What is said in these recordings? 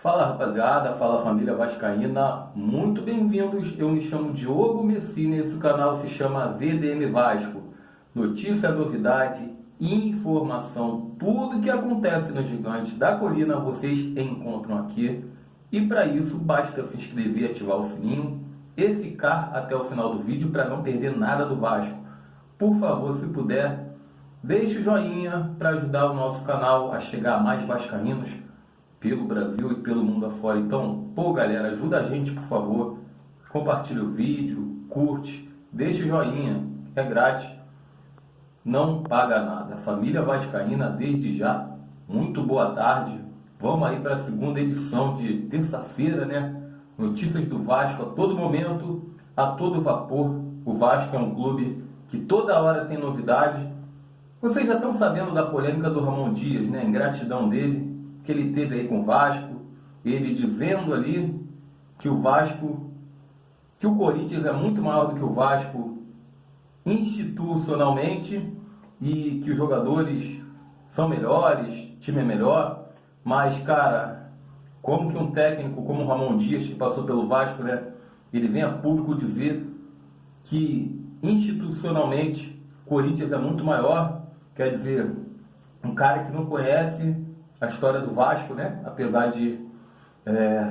Fala rapaziada, fala família vascaína, muito bem-vindos. Eu me chamo Diogo Messina e esse canal se chama VDM Vasco. Notícia, novidade, informação, tudo que acontece no Gigante da Colina vocês encontram aqui. E para isso basta se inscrever, ativar o sininho e ficar até o final do vídeo para não perder nada do Vasco. Por favor, se puder, deixe o joinha para ajudar o nosso canal a chegar a mais vascaínos pelo Brasil e pelo mundo afora. Então, galera, ajuda a gente, por favor. Compartilha o vídeo, curte, deixa o joinha, é grátis, não paga nada. Família vascaína, desde já, muito boa tarde. Vamos aí para a segunda edição de terça-feira, né? Notícias do Vasco a todo momento, a todo vapor. O Vasco é um clube que toda hora tem novidade. Vocês já estão sabendo da polêmica do Ramon Dias, né? Ingratidão dele, que ele teve aí com o Vasco, ele dizendo ali que o Vasco, que o Corinthians é muito maior do que o Vasco institucionalmente e que os jogadores são melhores, time é melhor, mas cara, como que um técnico como o Ramon Dias, que passou pelo Vasco, né, ele vem a público dizer que institucionalmente o Corinthians é muito maior, quer dizer, um cara que não conhece a história do Vasco, né? Apesar de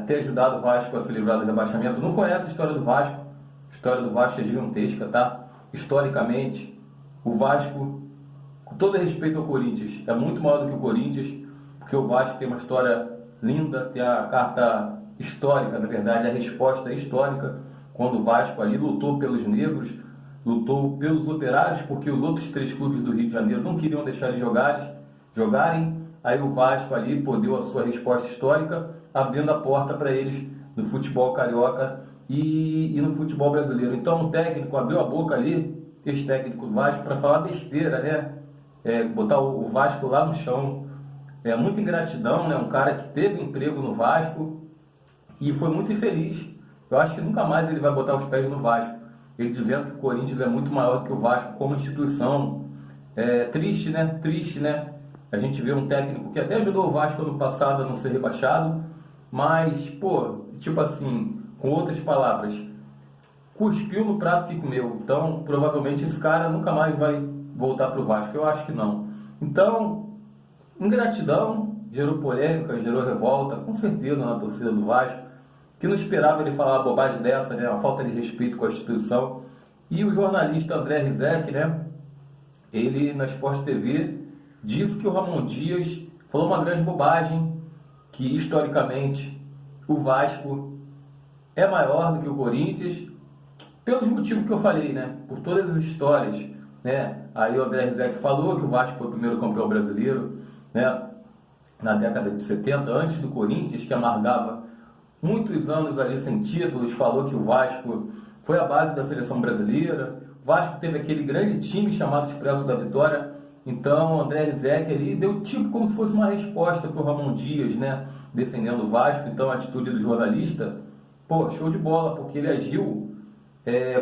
ter ajudado o Vasco a se livrar do rebaixamento, não conhece a história do Vasco. A história do Vasco é gigantesca, tá? Historicamente, o Vasco, com todo respeito ao Corinthians, é muito maior do que o Corinthians, porque o Vasco tem uma história linda, tem a carta histórica, na verdade, a resposta histórica, quando o Vasco ali lutou pelos negros, lutou pelos operários, porque os outros três clubes do Rio de Janeiro não queriam deixar eles jogarem. Aí o Vasco ali deu a sua resposta histórica, abrindo a porta para eles no futebol carioca e no futebol brasileiro. Então o técnico abriu a boca ali, esse técnico do Vasco, para falar besteira, né? Botar o Vasco lá no chão. É muita ingratidão, né? Um cara que teve emprego no Vasco e foi muito infeliz. Eu acho que nunca mais ele vai botar os pés no Vasco. Ele dizendo que o Corinthians é muito maior que o Vasco como instituição. É triste, né? Triste, né? A gente vê um técnico que até ajudou o Vasco no passado a não ser rebaixado, mas, tipo assim, com outras palavras, cuspiu no prato que comeu. Então, provavelmente esse cara nunca mais vai voltar para o Vasco. Eu acho que não. Então, ingratidão, gerou polêmica, gerou revolta, com certeza na torcida do Vasco, que não esperava ele falar uma bobagem dessa, né? Uma falta de respeito com a instituição. E o jornalista André Rizek, né? Ele, na Sport TV, disse que o Ramon Dias falou uma grande bobagem, que historicamente o Vasco é maior do que o Corinthians, pelos motivos que eu falei, né? Por todas as histórias, né? Aí o André Rizek falou que o Vasco foi o primeiro campeão brasileiro, né? Na década de 70, antes do Corinthians, que amargava muitos anos ali sem títulos, falou que o Vasco foi a base da seleção brasileira, o Vasco teve aquele grande time chamado Expresso da Vitória. Então, o André Rizek ali deu tipo como se fosse uma resposta para o Ramon Dias, né? Defendendo o Vasco. Então, a atitude do jornalista, show de bola, porque ele agiu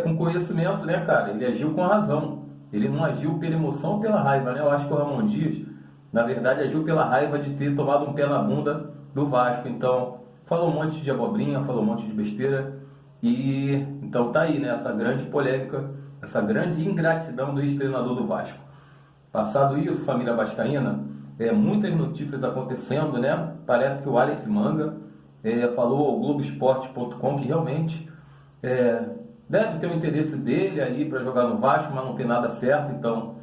com conhecimento, né, cara? Ele agiu com razão. Ele não agiu pela emoção ou pela raiva, né? Eu acho que o Ramon Dias, na verdade, agiu pela raiva de ter tomado um pé na bunda do Vasco. Então, falou um monte de abobrinha, falou um monte de besteira. E então tá aí, né? Essa grande polêmica, essa grande ingratidão do ex-treinador do Vasco. Passado isso, família vascaína, muitas notícias acontecendo, né? Parece que o Aleph Manga falou ao Globoesporte.com que realmente deve ter um interesse dele aí para jogar no Vasco, mas não tem nada certo, então,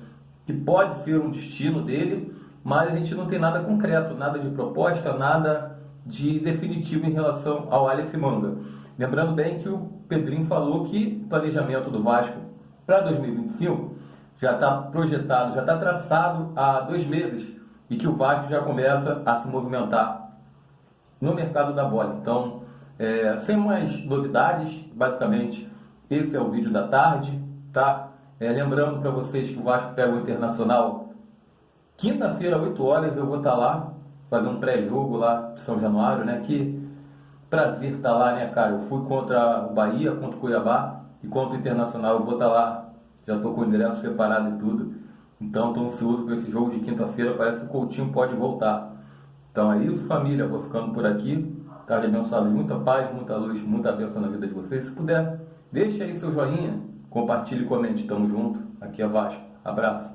que pode ser um destino dele, mas a gente não tem nada concreto, nada de proposta, nada de definitivo em relação ao Aleph Manga. Lembrando bem que o Pedrinho falou que o planejamento do Vasco para 2025 já está projetado, já está traçado há 2 meses e que o Vasco já começa a se movimentar no mercado da bola. Então, sem mais novidades, basicamente, esse é o vídeo da tarde, tá? Lembrando para vocês que o Vasco pega o Internacional quinta-feira, 8 horas, eu vou estar lá, fazer um pré-jogo lá de São Januário, né? Que prazer estar lá, né, cara? Eu fui contra o Bahia, contra o Cuiabá e contra o Internacional, eu vou estar lá. Já estou com o ingresso separado e tudo. Então estou ansioso por esse jogo de quinta-feira. Parece que o Coutinho pode voltar. Então é isso, família. Vou ficando por aqui. Tarde abençoada de muita paz, muita luz, muita bênção na vida de vocês. Se puder, deixe aí seu joinha, compartilhe e comente. Tamo junto. Aqui é Vasco. Abraço.